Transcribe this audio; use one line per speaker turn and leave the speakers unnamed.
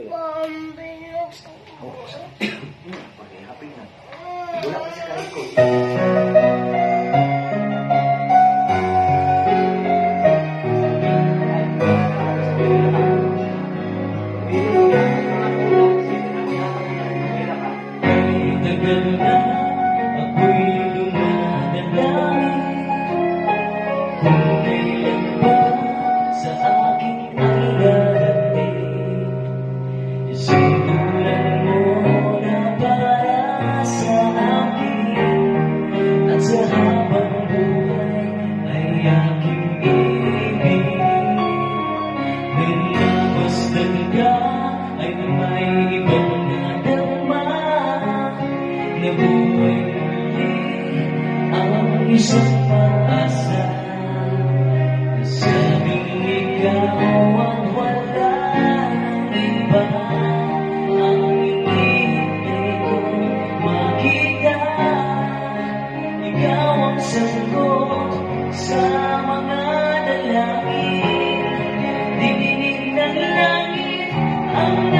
Mom, binuksan ko.
Happy na. Wala pa sa karin ko.
Tagal na ako'y dumadalangin kung kailan ba sa akin ay darating isang tulad mo na para sa akin at sa habang buhay ay aking iibigin. Minabasdan ka ay may ibang nadarama na buhay muli ang isang pag-asa. Nasabing ikaw ang wala ng iba, ang hinihintay kong makita. Ikaw ang sagot sa mga dalangin, dininig ng langit ang